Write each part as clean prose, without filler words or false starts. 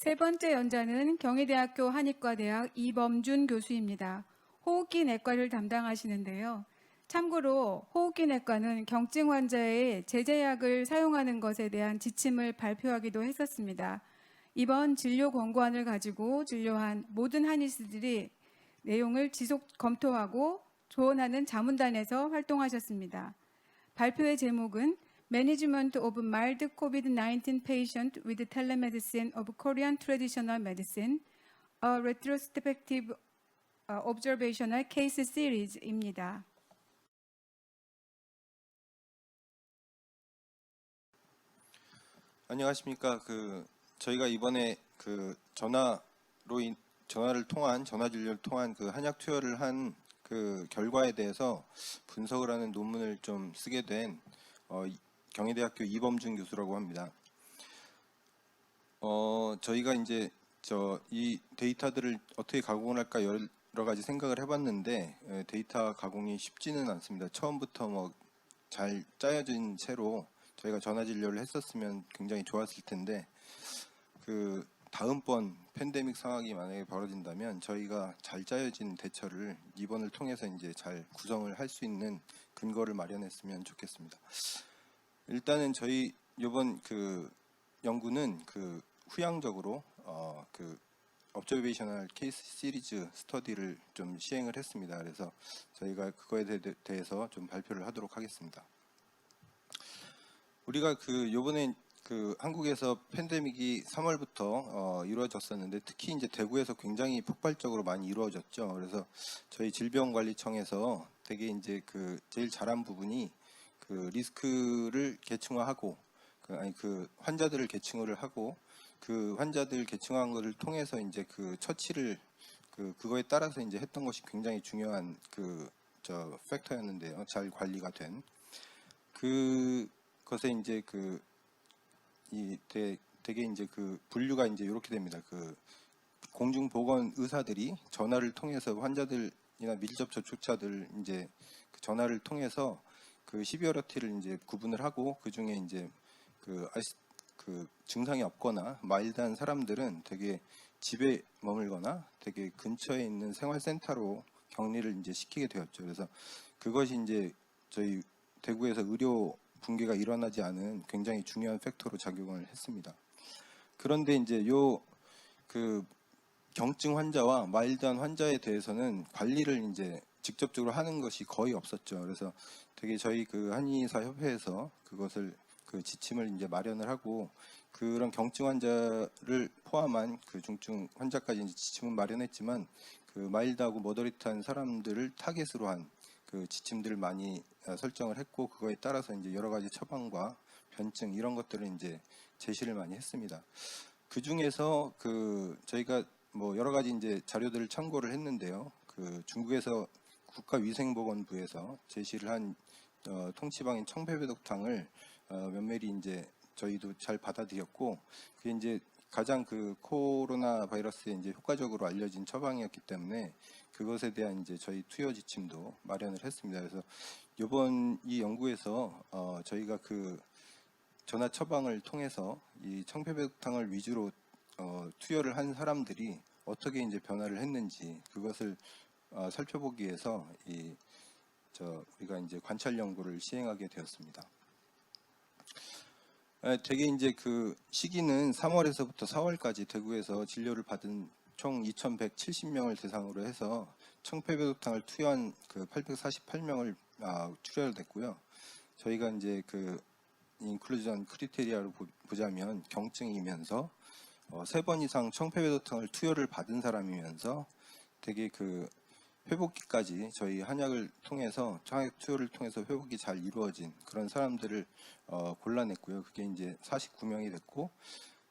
세 번째 연자는 경희대학교 한의과대학 이범준 교수입니다. 호흡기 내과를 담당하시는데요. 참고로 호흡기 내과는 경증 환자의 제제약을 사용하는 것에 대한 지침을 발표하기도 했었습니다. 이번 진료 권고안을 가지고 진료한 모든 한의師내용을 지속 검토하고 조언하는 자문단에서 활동하셨습니다. 발표의 제목은 Management of Mild COVID-19 Patient with Telemedicine of Korean Traditional Medicine, a Retrospective Observational Case Series입니다. 안녕하십니까. 저희가 이번에 전화를 통한 전화 진료를 통한 한약 투여를 한 결과에 대해서 분석을 하는 논문을 좀 쓰게 된 경희대학교 이범준 교수라고 합니다. 저희가 이제 이 데이터들을 어떻게 가공을 할까 여러 가지 생각을 해봤는데 데이터 가공이 쉽지는 않습니다. 처음부터 잘 짜여진 채로 저희가 전화 진료를 했었으면 굉장히 좋았을 텐데 다음번 팬데믹 상황이 만약에 벌어진다면 저희가 잘 짜여진 대처를 이번을 통해서 이제 잘 구성을 할 수 있는 근거를 마련했으면 좋겠습니다. 일단은 저희 이번 연구는 후양적으로 observational case series 스터디를 좀 시행을 했습니다. 그래서 저희가 그거에 대해서 좀 발표를 하도록 하겠습니다. 우리가 요번에 한국에서 팬데믹이 3월부터 이루어졌었는데 특히 이제 대구에서 굉장히 폭발적으로 많이 이루어졌죠. 그래서 저희 질병관리청에서 되게 이제 제일 잘한 부분이 리스크를 계층화하고 환자들을 계층화를 하고 환자들 계층화한 것을 통해서 이제 처치를 그거에 따라서 이제 했던 것이 굉장히 중요한 팩터였는데요. 잘 관리가 된 그것에 이제 되게 이제 분류가 이제 이렇게 됩니다. 공중보건 의사들이 전화를 통해서 환자들이나 밀접 접촉자들 이제 전화를 통해서 시비어러티를 이제 구분을 하고 그 중에 이제 증상이 없거나 마일드한 사람들은 되게 집에 머물거나 되게 근처에 있는 생활센터로 격리를 이제 시키게 되었죠. 그래서 그것이 이제 저희 대구에서 의료 붕괴가 일어나지 않은 굉장히 중요한 팩터로 작용을 했습니다. 그런데 이제 경증 환자와 마일드한 환자에 대해서는 관리를 이제 직접적으로 하는 것이 거의 없었죠. 그래서 되게 저희 한의사 협회에서 그것을 지침을 이제 마련을 하고 그런 경증 환자를 포함한 중증 환자까지 이제 지침을 마련했지만 마일드하고 머더리트한 사람들을 타겟으로 한 지침들을 많이 설정을 했고 그거에 따라서 이제 여러 가지 처방과 변증 이런 것들을 이제 제시를 많이 했습니다. 그 중에서 저희가 여러 가지 이제 자료들을 참고를 했는데요. 중국에서 국가위생보건부에서 제시를 한 통치방인 청패배독탕을 면밀히 이제 저희도 잘 받아들였고 그게 이제 가장 코로나 바이러스에 이제 효과적으로 알려진 처방이었기 때문에 그것에 대한 이제 저희 투여 지침도 마련을 했습니다. 그래서 이번 이 연구에서 저희가 전화 처방을 통해서 이 청패배독탕을 위주로 투여를 한 사람들이 어떻게 이제 변화를 했는지 그것을 살펴보기 위해서 우리가 이제 관찰 연구를 시행하게 되었습니다. 되게 이제 시기는 3월에서부터 4월까지 대구에서 진료를 받은 총 2,170명을 대상으로 해서 청패배독탕을 투여한 848명을 출혈됐고요. 저희가 이제 인클루전 크리테리아로 보자면 경증이면서 3번 이상 청패배독탕을 투여를 받은 사람이면서 되게 회복기까지 저희 한약을 통해서 한약 투여를 통해서 회복이 잘 이루어진 그런 사람들을 골라냈고요. 그게 이제 49명이 됐고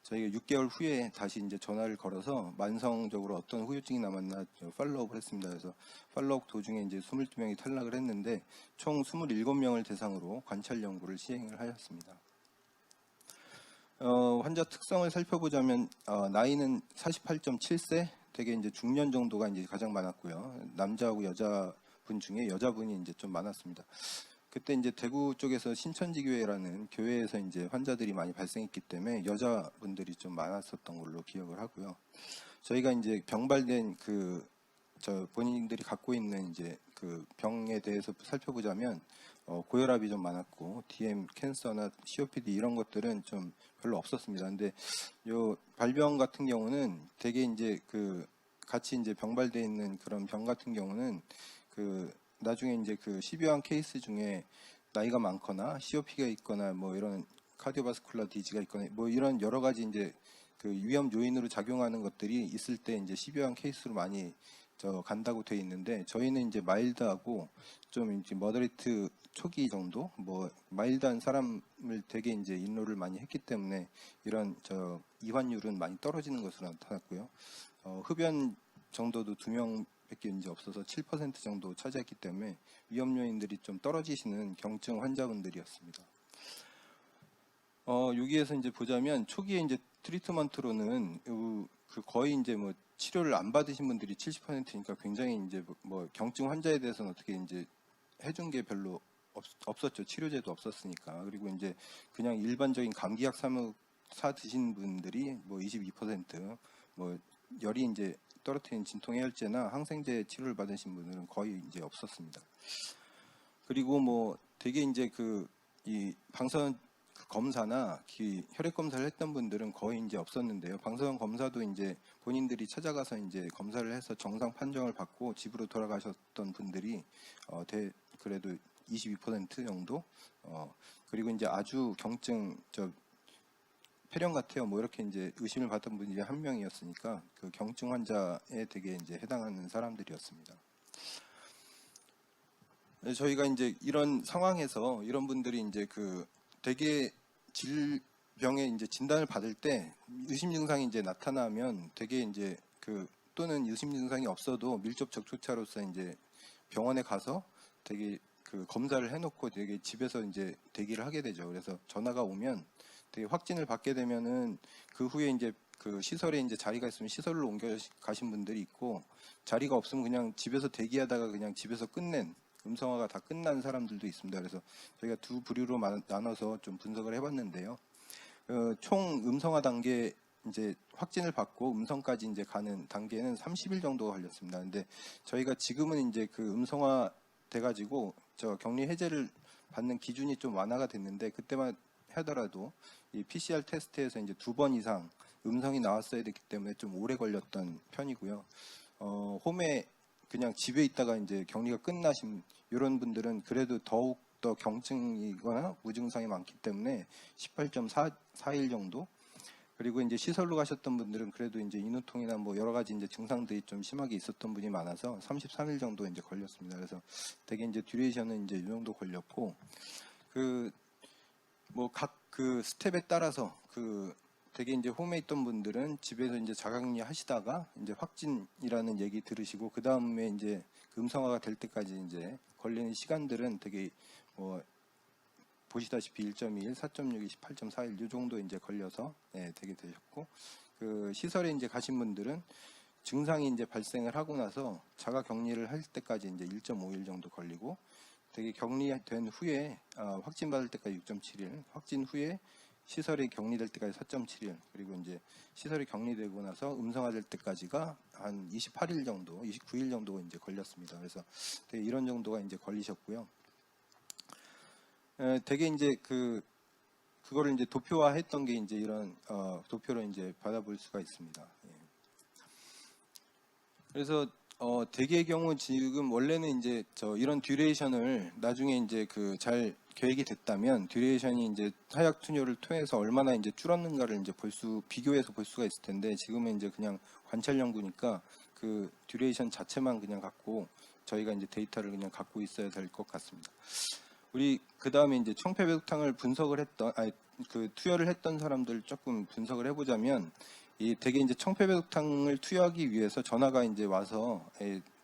저희가 6개월 후에 다시 이제 전화를 걸어서 만성적으로 어떤 후유증이 남았나 팔로우업을 했습니다. 그래서 팔로우업 도중에 이제 22명이 탈락을 했는데 총 27명을 대상으로 관찰 연구를 시행을 하였습니다. 환자 특성을 살펴보자면 나이는 48.7세, 되게 이제 중년 정도가 이제 가장 많았고요. 남자하고 여자분 중에 여자분이 이제 좀 많았습니다. 그때 이제 대구 쪽에서 신천지교회라는 교회에서 이제 환자들이 많이 발생했기 때문에 여자분들이 좀 많았었던 걸로 기억을 하고요. 저희가 이제 병발된 본인들이 갖고 있는 이제 그 병에 대해서 살펴보자면 고혈압이 좀 많았고 DM, 캔서나 COPD 이런 것들은 좀 별로 없었습니다. 근데 요 발병 같은 경우는 되게 이제 같이 이제 병발돼 있는 그런 병 같은 경우는 나중에 이제 시비한 케이스 중에 나이가 많거나 COP가 있거나 뭐 이런 카디오바스쿨라 디지가 있거나 뭐 이런 여러 가지 이제 위험 요인으로 작용하는 것들이 있을 때 이제 시비한 케이스로 많이 간다고 돼 있는데 저희는 이제 마일드하고 좀 이제 머더리트 초기 정도 뭐 마일드한 사람을 되게 이제 인로를 많이 했기 때문에 이런 이환율은 많이 떨어지는 것으로 나타났고요. 흡연 정도도 2명밖에 이제 없어서 7% 정도 차지했기 때문에 위험 요인들이 좀 떨어지시는 경증 환자분들이었습니다. 여기에서 이제 보자면 초기에 이제 트리트먼트로는 거의 이제 뭐 치료를 안 받으신 분들이 70%니까 굉장히 이제 뭐 경증 환자에 대해서는 어떻게 이제 해준 게 별로 없었죠. 치료제도 없었으니까. 그리고 이제 그냥 일반적인 감기약 사 드신 분들이 뭐 22%, 뭐 열이 이제 떨어뜨린 진통해열제나 항생제 치료를 받으신 분들은 거의 이제 없었습니다. 그리고 뭐 되게 이제 이 방사선 검사나 혈액 검사를 했던 분들은 거의 이제 없었는데요. 방사선 검사도 이제 본인들이 찾아가서 이제 검사를 해서 정상 판정을 받고 집으로 돌아가셨던 분들이 그래도 22% 정도. 그리고 이제 아주 경증 폐렴 같아요. 뭐 이렇게 이제 의심을 받던 분이 한 명이었으니까 그 경증 환자에 되게 이제 해당하는 사람들이었습니다. 저희가 이제 이런 상황에서 이런 분들이 이제 되게 질병에 이제 진단을 받을 때 의심 증상이 이제 나타나면 되게 이제 또는 의심 증상이 없어도 밀접 접촉자로서 이제 병원에 가서 되게 검사를 해놓고 되게 집에서 이제 대기를 하게 되죠. 그래서 전화가 오면 되게 확진을 받게 되면은 그 후에 이제 시설에 이제 자리가 있으면 시설로 옮겨 가신 분들이 있고 자리가 없으면 그냥 집에서 대기하다가 그냥 집에서 끝낸 음성화가 다 끝난 사람들도 있습니다. 그래서 저희가 두 부류로 나눠서 좀 분석을 해봤는데요. 총 음성화 단계 이제 확진을 받고 음성까지 이제 가는 단계는 30일 정도가 걸렸습니다. 근데 저희가 지금은 이제 음성화 돼가지고 격리 해제를 받는 기준이 좀 완화가 됐는데 그때만 하더라도 이 PCR 테스트에서 이제 2번 이상 음성이 나왔어야 됐기 때문에 좀 오래 걸렸던 편이고요. 홈에 그냥 집에 있다가 이제 격리가 끝나신 이런 분들은 그래도 더욱 더 경증이거나 무증상이 많기 때문에 18.4일 정도. 그리고 이제 시설로 가셨던 분들은 그래도 이제 인후통이나 뭐 여러 가지 이제 증상들이 좀 심하게 있었던 분이 많아서 33일 정도 이제 걸렸습니다. 그래서 되게 이제 듀레이션은 이제 이 정도 걸렸고 뭐 각 스텝에 따라서 되게 이제 홈에 있던 분들은 집에서 이제 자가격리 하시다가 이제 확진이라는 얘기 들으시고 그 다음에 이제 음성화가 될 때까지 이제 걸리는 시간들은 되게 뭐 보시다시피 1.21, 4.6, 28.41 이 정도 이제 걸려서 되게 되셨고 시설에 이제 가신 분들은 증상이 이제 발생을 하고 나서 자가격리를 할 때까지 이제 1.5일 정도 걸리고 되게 격리된 후에 확진 받을 때까지 6.7일, 확진 후에 시설이 격리될 때까지 4.7일, 그리고 이제 시설이 격리되고 나서 음성화될 때까지가 한 28일 정도, 29일 정도 이제 걸렸습니다. 그래서 되게 이런 정도가 이제 걸리셨고요. 되게 이제 그거를 이제 도표화했던 게 이제 이런 도표로 이제 받아볼 수가 있습니다. 그래서 대개의 경우 지금 원래는 이제 이런 듀레이션을 나중에 이제 잘 계획이 됐다면 듀레이션이 이제 하약 투여를 통해서 얼마나 이제 줄었는가를 이제 비교해서 볼 수가 있을 텐데 지금은 이제 그냥 관찰 연구니까 듀레이션 자체만 그냥 갖고 저희가 이제 데이터를 그냥 갖고 있어야 될 것 같습니다. 우리 그 다음에 이제 청폐배독탕을 분석을 했던 투여를 했던 사람들 조금 분석을 해보자면 되게 이제 청폐배독탕을 투여하기 위해서 전화가 이제 와서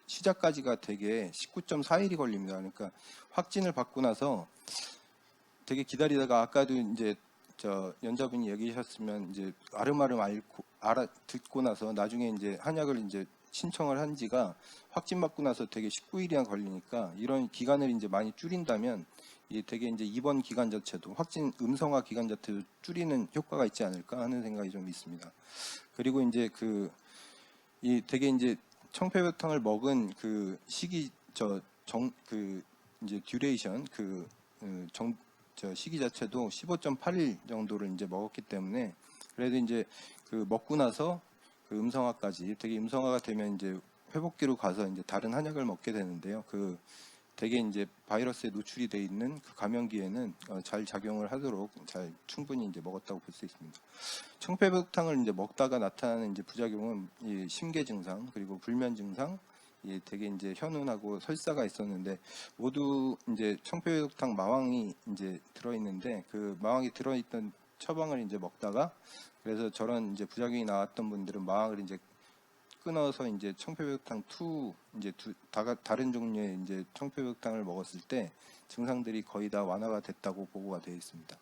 시작까지가 되게 19.4일이 걸립니다. 그러니까 확진을 받고 나서 되게 기다리다가 아까도 이제 연자분이 얘기하셨으면 이제 아름아름 듣고 나서 나중에 이제 한약을 이제 신청을 한 지가 확진받고 나서 되게 19일이나 걸리니까 이런 기간을 이제 많이 줄인다면 이 되게 이제 입원 기간 자체도 확진 음성화 기간 자체도 줄이는 효과가 있지 않을까 하는 생각이 좀 있습니다. 그리고 이제 이 되게 이제 청패백탕을 먹은 그 시기 이제 듀레이션 저 시기 자체도 15.8일 정도를 이제 먹었기 때문에 그래도 이제 그 먹고 나서 그 음성화까지 되게 음성화가 되면 이제 회복기로 가서 이제 다른 한약을 먹게 되는데요. 그 되게 이제 바이러스에 노출이 돼 있는 그 감염기에는 잘 작용을 하도록 잘 충분히 이제 먹었다고 볼 수 있습니다. 청패백탕을 이제 먹다가 나타나는 이제 부작용은 이 심계 증상 그리고 불면 증상, 이 되게 이제 현운하고 설사가 있었는데 모두 이제 청패백탕 마왕이 이제 들어 있는데 그 마왕이 들어 있던 처방을 이제 먹다가 그래서 저런 이제 부작용이 나왔던 분들은 마왕을 이제 끊어서 이제 청패백탕 2 이제 다른 종류의 이제 청패백탕을 먹었을 때 증상들이 거의 다 완화가 됐다고 보고가 되어 있습니다.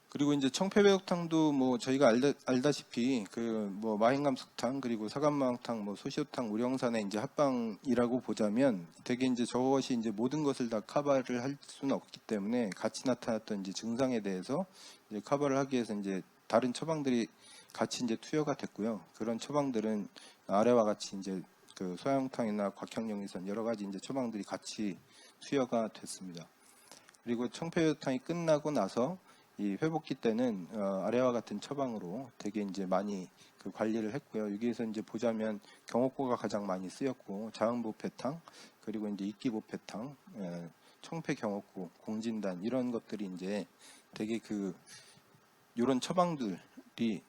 그리고 이제 청패백탕도 뭐 저희가 알다시피 그 뭐 마행감석탕 그리고 사간마왕탕 뭐 소시오탕 우령산의 이제 합방이라고 보자면 되게 이제 저것이 이제 모든 것을 다 커버를 할 수는 없기 때문에 같이 나타났던 이제 증상에 대해서 이제 커버를 하기 위해서 이제 다른 처방들이 같이 이제 투여가 됐고요. 그런 처방들은 아래와 같이 이제 그 소양탕이나 곽향령이선 여러 가지 이제 처방들이 같이 투여가 됐습니다. 그리고 청패백탕이 끝나고 나서 이 회복기 때는 아래와 같은 처방으로 되게 이제 많이 그 관리를 했고요. 여기에서 이제 보자면 경옥고가 가장 많이 쓰였고 자음보패탕 그리고 이제 익기보패탕, 청패경옥고, 공진단 이런 것들이 이제 되게 그 이런 처방들이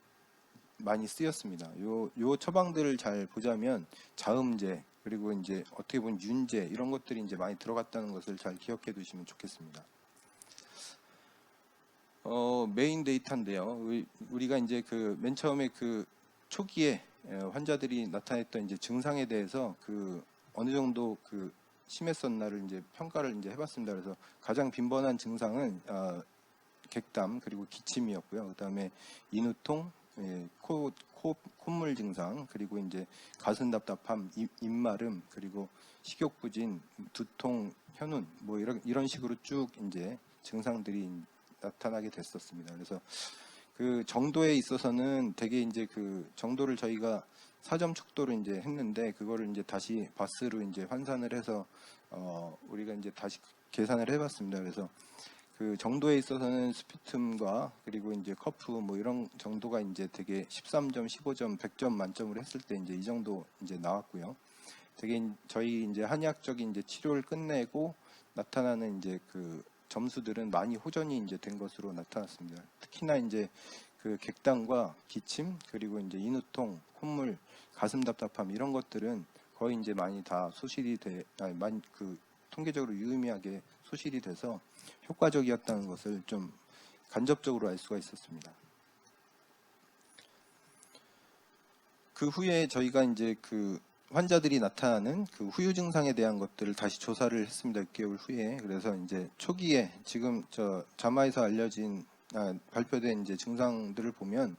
많이 쓰였습니다. 요 처방들을 잘 보자면 자음제 그리고 이제 어떻게 보면 윤제 이런 것들이 이제 많이 들어갔다는 것을 잘 기억해 두시면 좋겠습니다. 메인 데이터인데요. 우리가 이제 그 맨 처음에 그 초기에 환자들이 나타냈던 이제 증상에 대해서 그 어느 정도 그 심했었나를 이제 평가를 이제 해봤습니다. 그래서 가장 빈번한 증상은 객담 그리고 기침이었고요. 그다음에 인후통, 콧물 증상 그리고 이제 가슴 답답함, 입마름 그리고 식욕부진, 두통, 현운 뭐 이런 식으로 쭉 이제 증상들이 나타나게 됐었습니다. 그래서 그 정도에 있어서는 되게 이제 그 정도를 저희가 4점 척도로 이제 했는데 그거를 이제 다시 바스로 이제 환산을 해서 우리가 이제 다시 계산을 해봤습니다. 그래서 그 정도에 있어서는 스피툼과 그리고 이제 커프 뭐 이런 정도가 이제 되게 13점, 15점, 100점 만점으로 했을 때 이제 이 정도 이제 나왔고요. 되게 저희 이제 한의학적인 이제 치료를 끝내고 나타나는 이제 그 점수들은 많이 호전이 이제 된 것으로 나타났습니다. 특히나 이제 그 객단과 기침 그리고 이제 인후통, 콧물, 가슴 답답함 이런 것들은 거의 이제 많이 다 소실이 많이 그 통계적으로 유의미하게 소실이 돼서 효과적이었다는 것을 좀 간접적으로 알 수가 있었습니다. 그 후에 저희가 이제 그 환자들이 나타나는 그 후유 증상에 대한 것들을 다시 조사를 했습니다. 6개월 후에. 그래서 이제 초기에 지금 저 자마에서 알려진 발표된 이제 증상들을 보면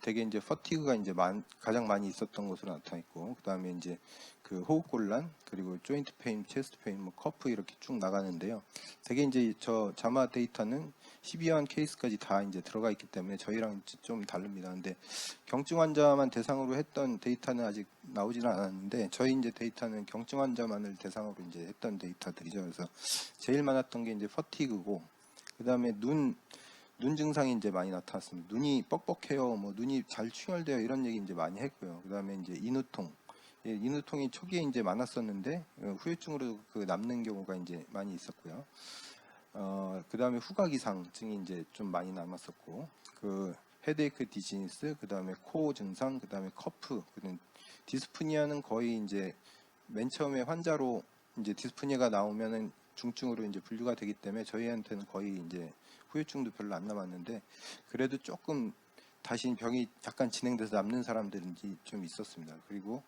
되게 이제 퍼티그가 이제 가장 많이 있었던 것으로 나타났고, 그 다음에 이제 그 호흡곤란 그리고 조인트 페인, 체스트 페인, 뭐 커프 이렇게 쭉 나가는데요. 되게 이제 저 자마 데이터는 12만 케이스까지 다 이제 들어가 있기 때문에 저희랑 좀 다릅니다. 근데 경증 환자만 대상으로 했던 데이터는 아직 나오지는 않았는데 저희 이제 데이터는 경증 환자만을 대상으로 이제 했던 데이터들이죠. 그래서 제일 많았던 게 이제 퍼티그고, 그 다음에 눈 증상이 이제 많이 나타났습니다. 눈이 뻑뻑해요, 뭐 눈이 잘 충혈돼요 이런 얘기 이제 많이 했고요. 그 다음에 이제 인후통, 인후통이 초기에 이제 많았었는데 후유증으로 그 남는 경우가 이제 많이 있었고요. 그 다음에 후각이상증이 이제 좀 많이 남았었고, 그 헤드에이크 디지니스, 그 다음에 코 증상, 그 다음에 커프, 디스프니아는 거의 이제 맨 처음에 환자로 이제 디스프니아가 나오면은 중증으로 이제 분류가 되기 때문에 저희한테는 거의 이제 후유증도 별로 안 남았는데 그래도 조금 다시 병이 약간 진행돼서 남는 사람들이 좀 있었습니다. 그리고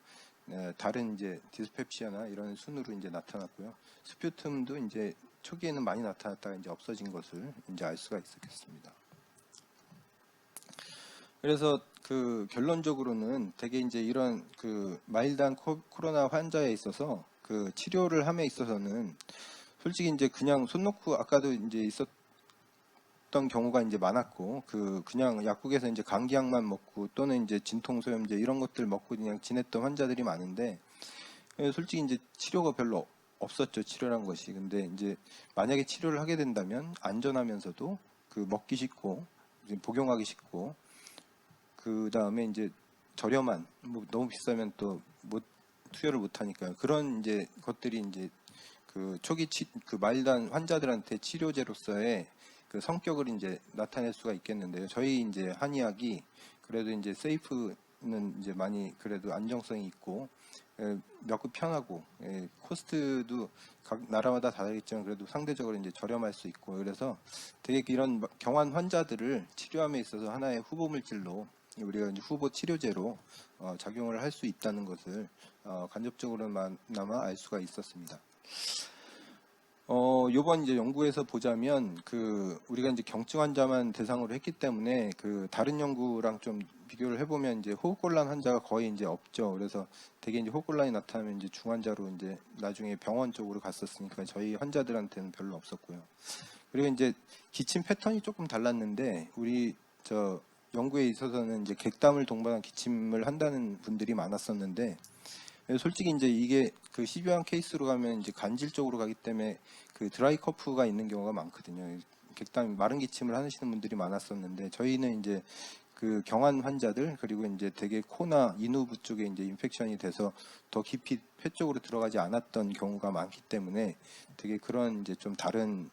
다른 이제 디스펩시아나 이런 순으로 이제 나타났고요. 스퓨툼도 이제 초기에는 많이 나타났다가 이제 없어진 것을 이제 알 수가 있었겠습니다. 그래서 그 결론적으로는 되게 이제 이런 그 마일드한 코로나 환자에 있어서 그 치료를 함에 있어서는 솔직히 이제 그냥 손 놓고 아까도 이제 있었던 경우가 이제 많았고 그냥 약국에서 이제 감기약만 먹고 또는 이제 진통소염제 이런 것들 먹고 그냥 지냈던 환자들이 많은데 솔직히 이제 치료가 별로 없었죠. 치료란 것이. 근데 이제 만약에 치료를 하게 된다면 안전하면서도 먹기 쉽고 이제 복용하기 쉽고 그 다음에 이제 저렴한 뭐 너무 비싸면 또 못 투여를 못 하니까요. 그런 이제 것들이 이제 초기 마일드한 환자들한테 치료제로서의 성격을 이제 나타낼 수가 있겠는데요. 저희 이제 한의학이 그래도 이제 세이프는 이제 많이 그래도 안정성이 있고 몇급 편하고 코스트도 각 나라마다 다르겠지만 그래도 상대적으로 이제 저렴할 수 있고 그래서 되게 이런 경환 환자들을 치료함에 있어서 하나의 후보 물질로 우리가 이제 후보 치료제로 작용을 할 수 있다는 것을 간접적으로나마 알 수가 있었습니다. 요번 이제 연구에서 보자면 우리가 이제 경증 환자만 대상으로 했기 때문에 다른 연구랑 좀 비교를 해보면 이제 호흡곤란 환자가 거의 이제 없죠. 그래서 되게 이제 호흡곤란이 나타나면 이제 중환자로 이제 나중에 병원 쪽으로 갔었으니까 저희 환자들한테는 별로 없었고요. 그리고 이제 기침 패턴이 조금 달랐는데 우리 연구에 있어서는 이제 객담을 동반한 기침을 한다는 분들이 많았었는데 솔직히 이제 이게 시비한 케이스로 가면 이제 간질 쪽으로 가기 때문에 드라이 커프가 있는 경우가 많거든요. 객담 마른 기침을 하시는 분들이 많았었는데 저희는 이제 경환 환자들 그리고 이제 되게 코나 인후부 쪽에 이제 인펙션이 돼서 더 깊이 폐 쪽으로 들어가지 않았던 경우가 많기 때문에 되게 그런 이제 좀 다른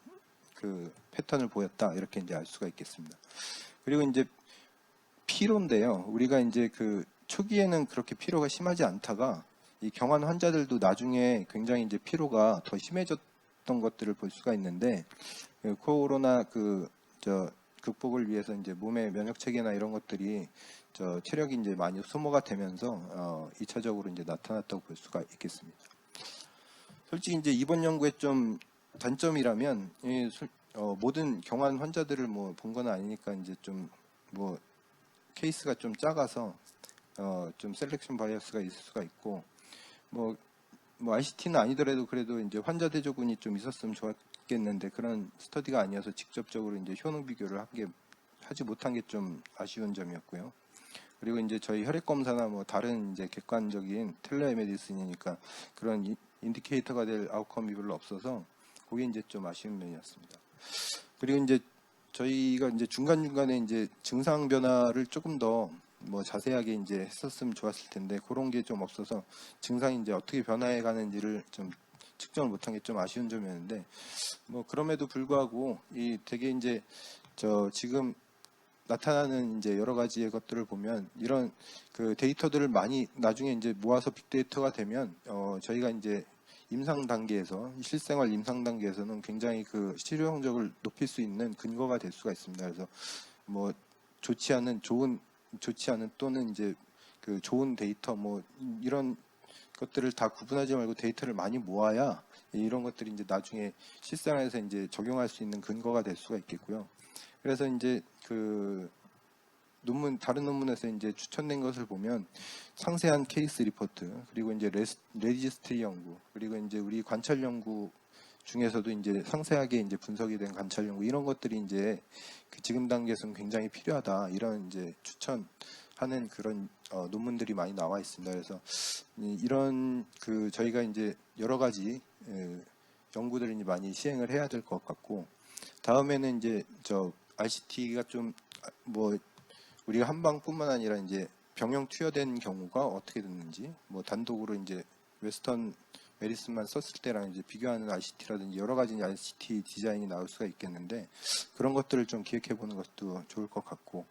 패턴을 보였다 이렇게 이제 알 수가 있겠습니다. 그리고 이제 피로인데요. 우리가 이제 초기에는 그렇게 피로가 심하지 않다가 이 경환 환자들도 나중에 굉장히 이제 피로가 더 심해졌던 것들을 볼 수가 있는데 코로나 극복을 위해서 이제 몸의 면역 체계나 이런 것들이 체력이 이제 많이 소모가 되면서 2차적으로 이제 나타났다고 볼 수가 있겠습니다. 솔직히 이제 이번 연구의 좀 단점이라면 모든 경환 환자들을 뭐 본 건 아니니까 이제 좀 케이스가 좀 작아서 좀 셀렉션 바이어스가 있을 수가 있고 뭐 ICT는 아니더라도 그래도 이제 환자 대조군이 좀 있었으면 좋았겠는데 그런 스터디가 아니어서 직접적으로 이제 효능 비교를 하지 못한 게 좀 아쉬운 점이었고요. 그리고 이제 저희 혈액 검사나 뭐 다른 이제 객관적인 텔레메디슨이니까 그런 인디케이터가 될 아웃컴이 별로 없어서 그게 이제 좀 아쉬운 면이었습니다. 그리고 이제 저희가 이제 중간중간에 이제 증상 변화를 조금 더 자세하게 이제 했었으면 좋았을 텐데 그런 게 좀 없어서 증상이 이제 어떻게 변화해 가는지를 좀 측정을 못한 게 좀 아쉬운 점이었는데 그럼에도 불구하고 이 되게 이제 지금 나타나는 이제 여러 가지의 것들을 보면 이런 데이터들을 많이 나중에 이제 모아서 빅데이터가 되면 저희가 이제 임상 단계에서 실생활 임상 단계에서는 굉장히 치료 성적을 높일 수 있는 근거가 될 수가 있습니다. 그래서 좋지 않은 또는 이제 좋은 데이터 이런 것들을 다 구분하지 말고 데이터를 많이 모아야 이런 것들이 이제 나중에 실생활에서 이제 적용할 수 있는 근거가 될 수가 있겠고요. 그래서 이제 다른 논문에서 이제 추천된 것을 보면 상세한 케이스 리포트 그리고 이제 레지스트리 연구 그리고 이제 우리 관찰 연구 중에서도 이제 상세하게 이제 분석이 된 관찰 연구 이런 것들이 이제 지금 단계에서는 굉장히 필요하다 이런 이제 추천하는 그런 논문들이 많이 나와 있습니다. 그래서 이런 저희가 이제 여러 가지 연구들을 이제 많이 시행을 해야 될 것 같고 다음에는 이제 RCT가 좀 우리가 한방뿐만 아니라 이제 병영 투여된 경우가 어떻게 됐는지 단독으로 이제 웨스턴 메디슨만 썼을 때랑 이제 비교하는 RCT라든지 여러 가지 RCT 디자인이 나올 수가 있겠는데 그런 것들을 좀 기획해 보는 것도 좋을 것 같고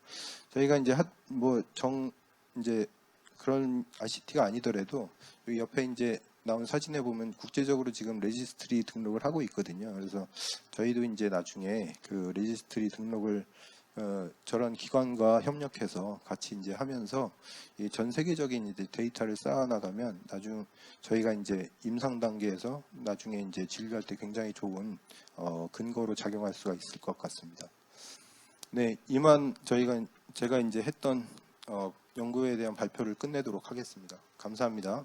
저희가 이제 이제 그런 RCT가 아니더라도 여기 옆에 이제 나온 사진에 보면 국제적으로 지금 레지스트리 등록을 하고 있거든요. 그래서 저희도 이제 나중에 레지스트리 등록을 저런 기관과 협력해서 같이 이제 하면서 전 세계적인 이제 데이터를 쌓아 나가면 나중 저희가 이제 임상 단계에서 나중에 이제 진료할 때 굉장히 좋은 근거로 작용할 수가 있을 것 같습니다. 네, 이만 제가 이제 했던 연구에 대한 발표를 끝내도록 하겠습니다. 감사합니다.